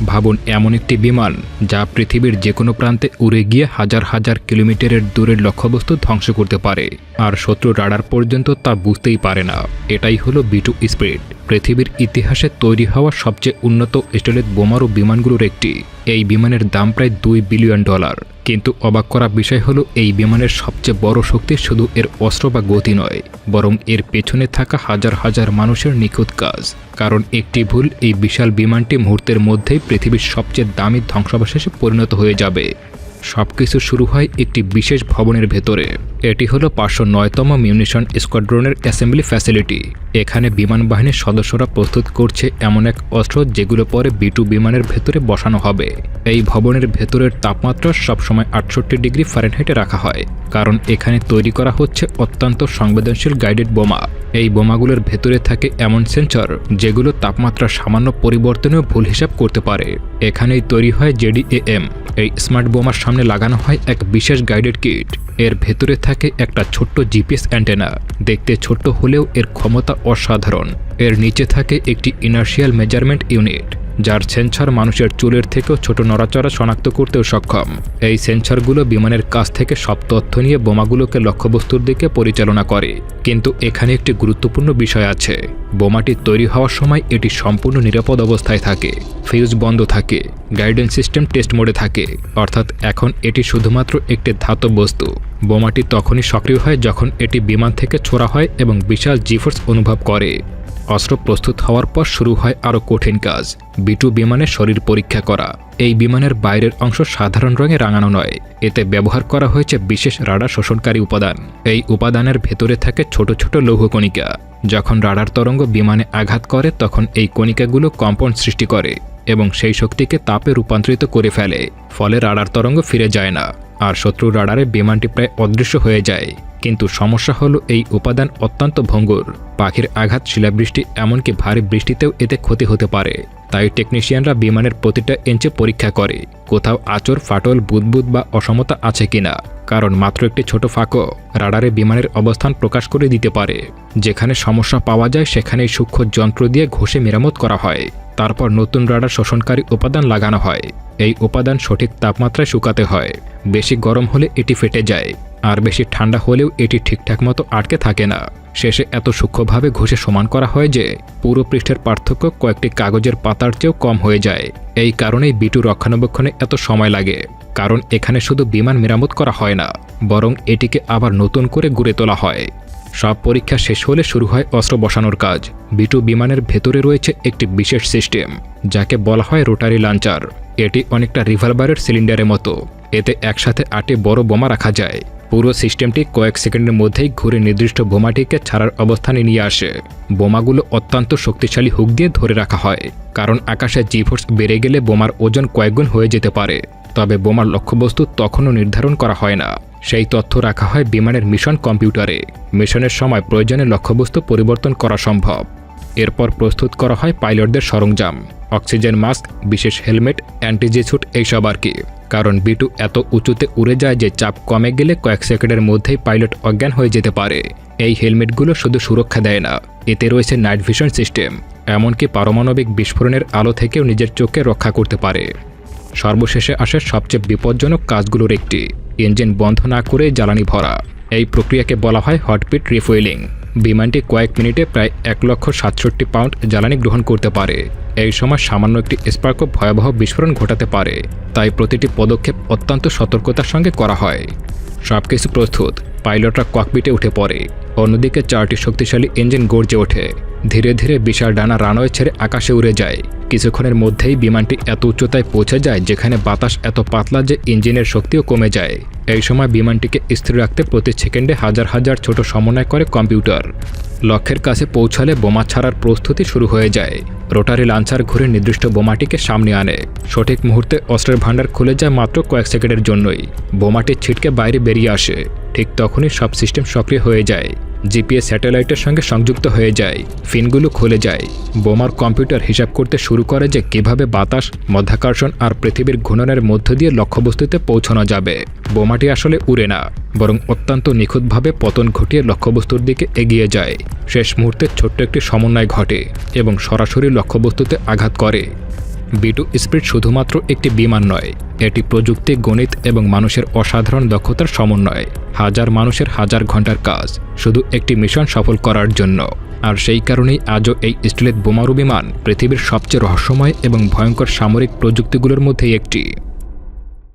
ভাবুন এমন একটি বিমান যা পৃথিবীর যে কোনো প্রান্তে উড়ে গিয়ে হাজার হাজার কিলোমিটারের দূরের লক্ষ্যবস্তু ধ্বংস করতে পারে, আর শত্রু রাডার পর্যন্ত তা বুঝতেই পারে না। এটাই হলো B-2 স্পিরিট, পৃথিবীর ইতিহাসে তৈরি হওয়া সবচেয়ে উন্নত স্টেলথ বোমারু বিমানগুলোর একটি। এই বিমানের দাম প্রায় $2 বিলিয়ন। কিন্তু অবাক করা বিষয় হলো এই বিমানের সবচেয়ে বড় শক্তি শুধু এর অস্ত্র বা গতি নয়, বরং এর পেছনে থাকা হাজার হাজার মানুষের নিখুঁত কাজ। কারণ একটি ভুল এই বিশাল বিমানটি মুহূর্তের মধ্যেই পৃথিবীর সবচেয়ে দামি ধ্বংসাবশেষে পরিণত হয়ে যাবে। সবকিছু শুরু হয় একটি বিশেষ ভবনের ভেতরে। এটি হলো 509তম মিউনিশন স্কোয়াড্রনের অ্যাসেম্বলি ফ্যাসিলিটি। এখানে বিমান বাহিনীর সদস্যরা প্রস্তুত করছে এমন এক অস্ত্র যেগুলো পরে B-2 বিমানের ভেতরে বসানো হবে। এই ভবনের ভেতরের তাপমাত্রা সবসময় 68 ডিগ্রি ফারেনহাইটে রাখা হয়, কারণ এখানে তৈরি করা হচ্ছে অত্যন্ত সংবেদনশীল গাইডেড বোমা। এই বোমাগুলোর ভেতরে থাকে এমন সেন্সর যেগুলো তাপমাত্রার সামান্য পরিবর্তনেও ভুল হিসাব করতে পারে। এখানেই তৈরি হয় JDAM। এই স্মার্ট বোমার সামনে লাগানো হয় এক বিশেষ গাইডেড কিট। এর ভেতরে থাকে একটা ছোট্ট GPS অ্যান্টেনা। দেখতে ছোট্ট হলেও এর ক্ষমতা অসাধারণ। এর নিচে থাকে একটি ইনার্শিয়াল মেজারমেন্ট ইউনিট, যার সেন্সর মানুষের চুলের থেকেও ছোট নড়াচড়া শনাক্ত করতেও সক্ষম। এই সেন্সরগুলো বিমানের কাছ থেকে সব তথ্য নিয়ে বোমাগুলোকে লক্ষ্যবস্তুর দিকে পরিচালনা করে। কিন্তু এখানে একটি গুরুত্বপূর্ণ বিষয় আছে। বোমাটি তৈরি হওয়ার সময় এটি সম্পূর্ণ নিরাপদ অবস্থায় থাকে, ফিউজ বন্ধ থাকে, গাইডেন্স সিস্টেম টেস্ট মোডে থাকে। অর্থাৎ এখন এটি শুধুমাত্র একটি ধাতব বস্তু। বোমাটি তখনই সক্রিয় হয় যখন এটি বিমান থেকে ছোড়া হয় এবং বিশাল জিফোর্স অনুভব করে। অস্ত্র প্রস্তুত হওয়ার পর শুরু হয় আরও কঠিন কাজ, B-2 বিমানের শরীর পরীক্ষা করা। এই বিমানের বাইরের অংশ সাধারণ রঙে রাঙানো নয়, এতে ব্যবহার করা হয়েছে বিশেষ রাডার শোষণকারী উপাদান। এই উপাদানের ভেতরে থাকে ছোট ছোট লৌহ কণিকা। যখন রাডার তরঙ্গ বিমানে আঘাত করে তখন এই কণিকাগুলো কম্পন সৃষ্টি করে এবং সেই শক্তিকে তাপে রূপান্তরিত করে ফেলে। ফলে রাডার তরঙ্গ ফিরে যায় না, আর শত্রুর রাডারে বিমানটি প্রায় অদৃশ্য হয়ে যায়। কিন্তু সমস্যা হলো এই উপাদান অত্যন্ত ভঙ্গুর। পাখির আঘাত, শিলাবৃষ্টি, এমনকি ভারী বৃষ্টিতেও এতে ক্ষতি হতে পারে। তাই টেকনিশিয়ানরা বিমানের প্রতিটা ইঞ্চে পরীক্ষা করে কোথাও আঁচড়, ফাটল, বুদবুদ বা অসমতা আছে কিনা। কারণ মাত্র একটি ছোট ফাঁকও রাডারে বিমানের অবস্থান প্রকাশ করে দিতে পারে। যেখানে সমস্যা পাওয়া যায় সেখানেই সূক্ষ্ম যন্ত্র দিয়ে ঘষে মেরামত করা হয়। তারপর নতুন রাডার শোষণকারী উপাদান লাগানো হয়। এই উপাদান সঠিক তাপমাত্রায় শুকাতে হয়। বেশি গরম হলে এটি ফেটে যায়, আর বেশি ঠান্ডা হলেও এটি ঠিকঠাক মতো আটকে থাকে না। শেষে এত সূক্ষ্মভাবে ঘষে সমান করা হয় যে পুরো পৃষ্ঠের পার্থক্য কয়েকটি কাগজের পাতার চেয়েও কম হয়ে যায়। এই কারণেই B-2 রক্ষণাবেক্ষণে এত সময় লাগে। কারণ এখানে শুধু বিমান মেরামত করা হয় না, বরং এটিকে আবার নতুন করে গড়ে তোলা হয়। সব পরীক্ষা শেষ হলে শুরু হয় অস্ত্র বসানোর কাজ। B-2 বিমানের ভেতরে রয়েছে একটি বিশেষ সিস্টেম যাকে বলা হয় রোটারি লঞ্চার। এটি অনেকটা রিভলভারের সিলিন্ডারের মতো। এতে একসাথে 8টি বড় বোমা রাখা যায়। পুরো সিস্টেমটি কয়েক সেকেন্ডের মধ্যেই ঘুরে নির্দিষ্ট বোমাটিকে ছাড়ার অবস্থানে নিয়ে আসে। বোমাগুলো অত্যন্ত শক্তিশালী হুক দিয়ে ধরে রাখা হয়, কারণ আকাশে জিফোর্স বেড়ে গেলে বোমার ওজন কয়েকগুণ হয়ে যেতে পারে। তবে বোমার লক্ষ্যবস্তু তখনও নির্ধারণ করা হয় না। সেই তথ্য রাখা হয় বিমানের মিশন কম্পিউটারে। মিশনের সময় প্রয়োজনে লক্ষ্যবস্তু পরিবর্তন করা সম্ভব। এরপর প্রস্তুত করা হয় পাইলটদের সরঞ্জাম, অক্সিজেন মাস্ক, বিশেষ হেলমেট, অ্যান্টিজি স্যুট, এইসব আর কি। কারণ B-2 এত উঁচুতে উড়ে যায় যে চাপ কমে গেলে কয়েক সেকেন্ডের মধ্যেই পাইলট অজ্ঞান হয়ে যেতে পারে। এই হেলমেটগুলো শুধু সুরক্ষা দেয় না, এতে রয়েছে নাইট ভিশন সিস্টেম, এমনকি পারমাণবিক বিস্ফোরণের আলো থেকেও নিজের চোখকে রক্ষা করতে পারে। সর্বশেষে আসে সবচেয়ে বিপজ্জনক কাজগুলোর একটি, ইঞ্জিন বন্ধ না করে জ্বালানি ভরা। এই প্রক্রিয়াকে বলা হয় হটপিট রিফুয়েলিং। বিমানটি কয়েক মিনিটে প্রায় 1,67 পাউন্ড জ্বালানি গ্রহণ করতে পারে। এই সময় সামান্য একটি স্পার্কও ভয়াবহ বিস্ফোরণ ঘটাতে পারে। তাই প্রতিটি পদক্ষেপ অত্যন্ত সতর্কতার সঙ্গে করা হয়। সবকিছু প্রস্তুত, পাইলটরা ককপিটে উঠে পড়ে। অন্যদিকে 4টি শক্তিশালী ইঞ্জিন গর্জে ওঠে। ধীরে ধীরে বিশাল ডানা রানওয়ে ছেড়ে আকাশে উড়ে যায়। কিছুক্ষণের মধ্যেই বিমানটি এত উচ্চতায় পৌঁছে যায় যেখানে বাতাস এত পাতলা যে ইঞ্জিনের শক্তিও কমে যায়। এই সময় বিমানটিকে স্থির রাখতে প্রতি সেকেন্ডে হাজার হাজার ছোট সমন্বয় করে কম্পিউটার। লক্ষ্যের কাছে পৌঁছালে বোমা ছাড়ার প্রস্তুতি শুরু হয়ে যায়। রোটারি লঞ্চার ঘুরে নির্দিষ্ট বোমাটিকে সামনে আনে। সঠিক মুহূর্তে অস্ত্রের ভাণ্ডার খুলে যায় মাত্র কয়েক সেকেন্ডের জন্যই। বোমাটি ছিটকে বাইরে বেরিয়ে আসে। ঠিক তখনই সব সিস্টেম সক্রিয় হয়ে যায়। জিপিএস স্যাটেলাইটের সঙ্গে সংযুক্ত হয়ে যায়। ফিনগুলো খুলে যায়। বোমার কম্পিউটার হিসাব করতে শুরু করে যে কিভাবে বাতাস, মধ্যাকর্ষণ আর পৃথিবীর ঘূর্ণনের মধ্য দিয়ে লক্ষ্যবস্তুতে পৌঁছানো যাবে। বোমাটি আসলে উড়ে না, বরং অত্যন্ত নিখুঁতভাবে পতন ঘটিয়ে লক্ষ্যবস্তুর দিকে এগিয়ে যায়। শেষ মুহূর্তে ছোট্ট একটি সমন্বয় ঘটে এবং সরাসরি লক্ষ্যবস্তুতে আঘাত করে। B2 স্পিরিট শুধুমাত্র একটি বিমান নয়, এটি প্রযুক্তি, গণিত এবং মানুষের অসাধারণ দক্ষতার সমন্বয়। হাজার মানুষের হাজার ঘন্টার কাজ শুধু একটি মিশন সফল করার জন্য। আর সেই কারণেই আজও এই স্টিলেথ বোমারু বিমান পৃথিবীর সবচেয়ে রহস্যময় এবং ভয়ঙ্কর সামরিক প্রযুক্তিগুলোর মধ্যে একটি।